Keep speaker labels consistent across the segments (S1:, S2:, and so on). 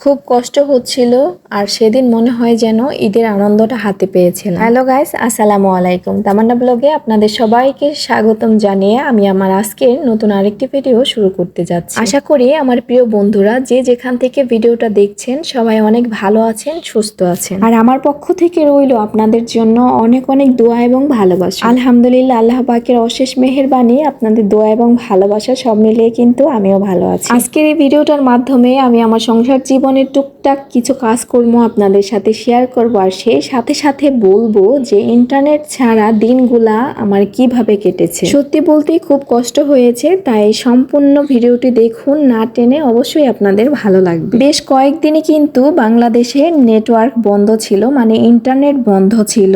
S1: খুব কষ্ট হচ্ছিল আর সেদিন মনে হয় যেন ঈদের আনন্দটা হাতে পেয়েছিলাম। হ্যালো গাইস, আসসালামু আলাইকুম। তামান্না ব্লগে আপনাদের সবাইকে স্বাগতম জানিয়ে আমি আমার আজকের নতুন আরেকটি ভিডিও শুরু করতে যাচ্ছি। আশা করি আমার প্রিয় বন্ধুরা যে যেখান থেকে ভিডিওটা দেখছেন সবাই অনেক ভালো আছেন, সুস্থ আছেন। আর আমার পক্ষ থেকে রইল আপনাদের জন্য অনেক অনেক দোয়া এবং ভালোবাসা। আলহামদুলিল্লাহ, আল্লাহ পাকের অশেষ মেহেরবানি, আপনাদের দোয়া এবং ভালোবাসা সব মিলিয়ে কিন্তু আমিও ভালো আছি। আজকের এই ভিডিওটার মাধ্যমে আমি আমার সংসার জীবনের টুকটাক কিছু কাজকর্ম আপনাদের সাথে শেয়ার করবো, আর সেই সাথে সাথে বলবো যে ইন্টারনেট ছাড়া দিনগুলা আমার কিভাবে কেটেছে। সত্যি বলতে খুব কষ্ট হয়েছে, তাই সম্পূর্ণ ভিডিওটি দেখুন, না টেনে। অবশ্যই আপনাদের ভালো লাগবে। বেশ কয়েকদিনই কিন্তু বাংলাদেশে নেটওয়ার্ক বন্ধ ছিল, মানে ইন্টারনেট বন্ধ ছিল।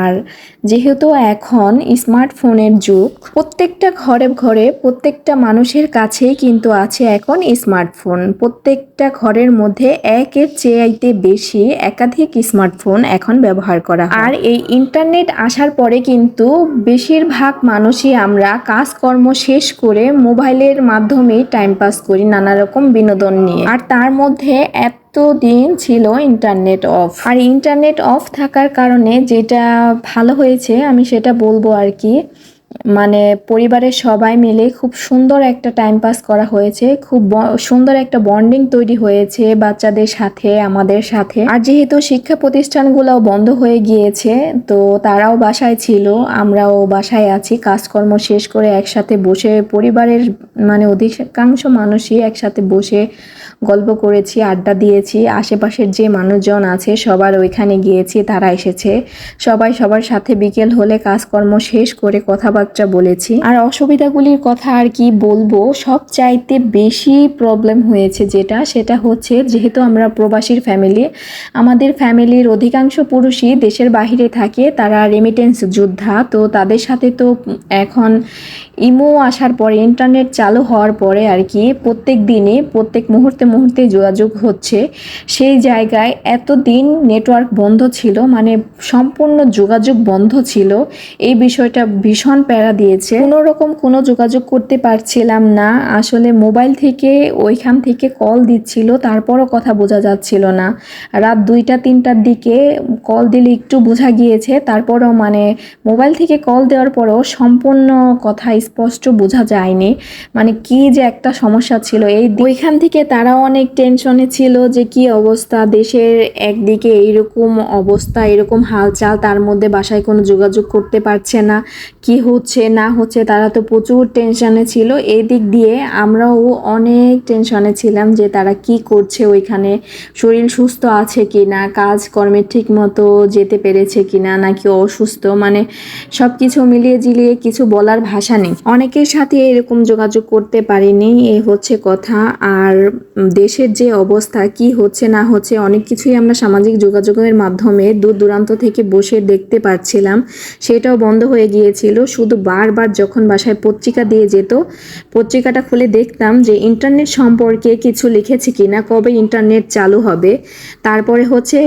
S1: আর যেহেতু এখন স্মার্টফোনের যুগ, প্রত্যেকটা ঘরে ঘরে প্রত্যেকটা মানুষের কাছেই কিন্তু আছে এখন স্মার্টফোন। প্রত্যেকটা ঘরের মধ্যে একের চেয়ে বেশি একাধিক স্মার্টফোন এখন ব্যবহার করা হয়। আর এই ইন্টারনেট আসার পরে কিন্তু বেশিরভাগ মানুষই আমরা কাজকর্ম শেষ করে মোবাইলের মাধ্যমেই টাইম পাস করি নানা রকম বিনোদন নিয়ে। আর তার মধ্যে দিন ছিল ইন্টারনেট অফ। আর ইন্টারনেট অফ থাকার কারণে যেটা ভালো হয়েছে আমি সেটা বলবো আর কি, মানে পরিবারের সবাই মিলে খুব সুন্দর একটা টাইম পাস করা হয়েছে, খুব সুন্দর একটা বন্ডিং তৈরি হয়েছে বাচ্চাদের সাথে, আমাদের সাথে। আর যেহেতু শিক্ষা প্রতিষ্ঠানগুলোও বন্ধ হয়ে গিয়েছে, তো তারাও বাসায় ছিল, আমরাও বাসায় আছি। কাজকর্ম শেষ করে একসাথে বসে পরিবারের মানে অধিকাংশ মানুষই একসাথে বসে গল্প করেছি, আড্ডা দিয়েছি। আশেপাশের যে মানুষজন আছে সবার ওইখানে গিয়েছি, তারা এসেছে। সবাই সবার সাথে বিকেল হলে কাজকর্ম শেষ করে কথাবার্তা বলেছি। আর অসুবিধাগুলির কথা আর কি বলবো, সব চাইতে বেশি প্রবলেম হয়েছে সেটা হচ্ছে যেহেতু আমরা প্রবাসীর ফ্যামিলি, আমাদের ফ্যামিলির অধিকাংশ পুরুষই দেশের বাহিরে থাকে, তারা রেমিটেন্স যোদ্ধা। তো তাদের সাথে তো এখন ইমো আসার পরে, ইন্টারনেট চালু হওয়ার পরে আর কি প্রত্যেক দিনে প্রত্যেক মুহূর্তে যোগাযোগ হচ্ছে। সেই জায়গায় এতদিন নেটওয়ার্ক বন্ধ ছিল, মানে সম্পূর্ণ যোগাযোগ বন্ধ ছিল। এই বিষয়টা ভীষণ প্যারা দিয়েছে। কোনো যোগাযোগ করতে পারছিলাম না। আসলে মোবাইল থেকে ওইখান থেকে কল দিচ্ছিল, তারপরও কথা বোঝা যাচ্ছিল না। রাত 2টা-3টার দিকে কল দিলে একটু বোঝা গিয়েছে, তারপরও মানে মোবাইল থেকে কল দেওয়ার পরেও সম্পূর্ণ কথা স্পষ্ট বোঝা যায়নি। মানে কি যে একটা সমস্যা ছিল। ওইখান থেকে তারা অনেক টেনশনে ছিল যে কি অবস্থা দেশের, একদিকে এইরকম অবস্থা, এরকম হালচাল, তার মধ্যে বাসায় কোনো যোগাযোগ করতে পারছে না, কি হচ্ছে না হচ্ছে, তারা তো প্রচুর টেনশনে ছিল। এই দিক দিয়ে আমরাও অনেক টেনশনে ছিলাম যে তারা কি করছে ওইখানে, শরীর সুস্থ আছে কি না, কাজকর্মে ঠিক মতো যেতে পেরেছে কিনা, নাকি অসুস্থ, মানে সব কিছু মিলিয়ে জিলিয়ে কিছু বলার ভাষা নেই। অনেকের সাথে এরকম যোগাযোগ করতে পারিনি, এই হচ্ছে কথা। আর দেশের যে অবস্থা, কি হচ্ছে না হচ্ছে, অনেক কিছুই আমরা সামাজিক যোগাযোগের মাধ্যমে দূর দূরান্ত থেকে বসে দেখতে পাচ্ছিলাম, সেটাও বন্ধ হয়ে গিয়েছিল। শুধু বারবার যখন বাসায় পত্রিকা দিয়ে যেত, পত্রিকাটা খুলে দেখতাম যে ইন্টারনেট সম্পর্কে কিছু লিখেছে কিনা, কবে ইন্টারনেট চালু হবে। তারপরে হচ্ছে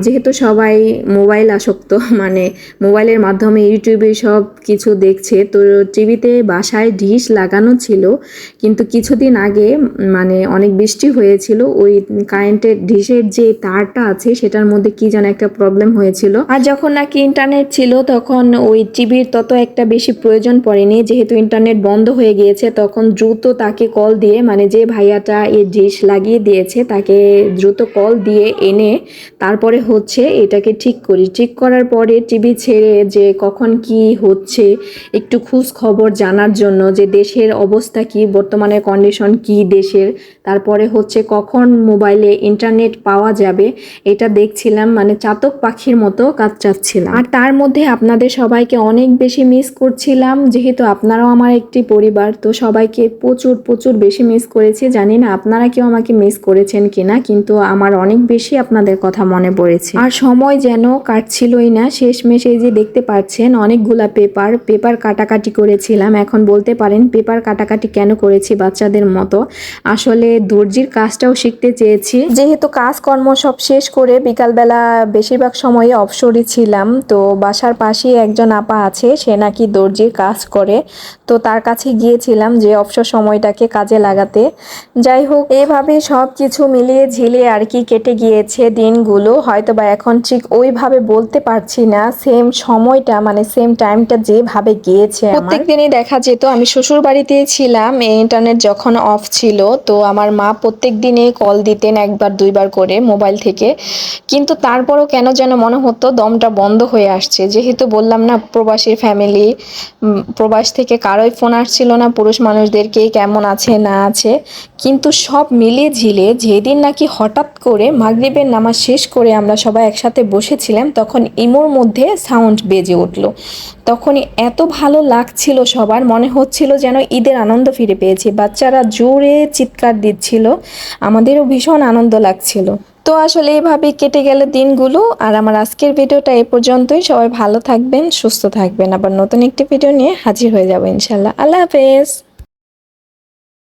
S1: যেহেতু সবাই মোবাইল আসক্ত, মানে মোবাইলের মাধ্যমে ইউটিউবে সব কিছু দেখছে, তো টিভিতে বাসায় ডিশ লাগানো ছিল, কিন্তু কিছুদিন আগে মানে অনেক বৃষ্টি হয়েছিল, ওই কারেন্টের ডিশের যে তারটা আছে সেটার মধ্যে কি যেন একটা প্রবলেম হয়েছিল। আর যখন নাকি ইন্টারনেট ছিল তখন ওই টিভির তত একটা বেশি প্রয়োজন পড়েনি, যেহেতু ইন্টারনেট বন্ধ হয়ে গিয়েছে। তখন দ্রুত তাকে কল দিয়ে, মানে যে ভাইয়াটা এই ডিশ লাগিয়ে দিয়েছে তাকে দ্রুত কল দিয়ে এনে তারপরে হচ্ছে এটাকে ঠিক করার পরে টিভি ছেড়ে যে কখন কি হচ্ছে একটু খোঁজ খবর জানার জন্য, যে দেশের অবস্থা কি, বর্তমানে কন্ডিশন কি দেশের, তারপরে হচ্ছে কখন মোবাইলে ইন্টারনেট পাওয়া যাবে, এটা দেখছিলাম। মানে চাতক পাখির মতো কাজ চাচ্ছিলাম। আর তার মধ্যে আপনাদের সবাইকে অনেক বেশি মিস করছিলাম, যেহেতু আপনারাও আমার একটি পরিবার, তো সবাইকে প্রচুর বেশি মিস করেছি। জানি না আপনারা কেউ আমাকে মিস করেছেন কিনা, কিন্তু আমার অনেক বেশি আপনাদের কথা মনে পড়েছে। আর সময় যেন কাটছিলই না। শেষমেশ এই যে দেখতে পাচ্ছেন অনেকগুলা পেপার কাটাকাটি করেছিলাম। এখন বলতে পারেন পেপার কাটাকাটি কেন করেছি বাচ্চাদের মতো, আসলে দর্জির কাজটাও শিখতে চেয়েছি। যেহেতু কাজকর্ম সব শেষ করে বিকালবেলা বেশিরভাগ সময়ে অবসরই ছিলাম, তো বাসার পাশেই একজন আপা আছে, সে নাকি দর্জির কাজ করে, তো তার কাছে গিয়েছিলাম যে অবসর সময়টাকে কাজে লাগাতে। যাই হোক, এভাবে সব কিছু মিলিয়ে ঝিলিয়ে আর কি কেটে গিয়েছে দিনগুলো। হয়তো বা এখন ঠিক ওইভাবে বলতে পারছি না সেম সময়টা, মানে সেম টাইমটা যেভাবে গিয়েছে। প্রত্যেক দিনই দেখা যেত আমি শ্বশুর বাড়িতেই ছিলাম, ইন্টারনেট যখন অফ ছিল, তো আমার মা প্রত্যেক দিনই কল দিতেন একবার দুইবার করে মোবাইল থেকে, কিন্তু তারপরও কেন যেন মনে হতো দমটা বন্ধ হয়ে আসছে। যেহেতু বললাম না প্রবাসীর ফ্যামিলি, প্রবাস থেকে কারোই ফোন আসছিল না, পুরুষ মানুষদেরকে কেমন আছে না আছে। কিন্তু সব মিলিয়ে ঝিলে যেদিন নাকি হঠাৎ করে মাগরিবের নামাজ শেষ করে আমরা সবাই একসাথে বসেছিলাম, তখন ইমোর মধ্যে সাউন্ড বেজে উঠলো। তখনই এত ভালো লাগছিল, সবার মনে হচ্ছিল যেন ঈদের আনন্দ ফিরে পেয়েছি। বাচ্চারা জোরে চিৎকার দিচ্ছিল, আমাদেরও ভীষণ আনন্দ লাগছিল। তো আসলে এইভাবেই কেটে গেল দিনগুলো। আর আমার আজকের ভিডিওটা এই পর্যন্তই। সবাই ভালো থাকবেন, সুস্থ থাকবেন। আবার নতুন একটি ভিডিও নিয়ে হাজির হয়ে যাবো ইনশাল্লাহ। আল্লাহ হাফেজ।